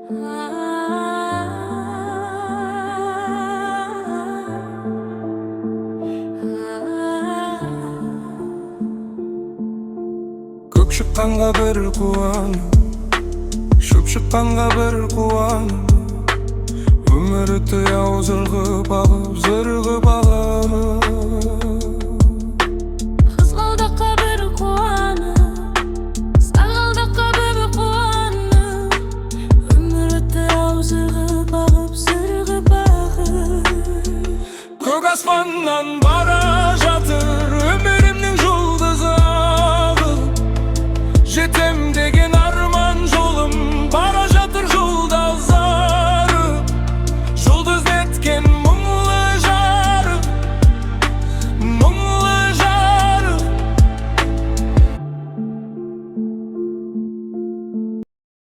Көк шыққанға бір қуанып, шөп шыққанға бір қуанып, өмір өтті ау зырғып ағып, зырғып ағып.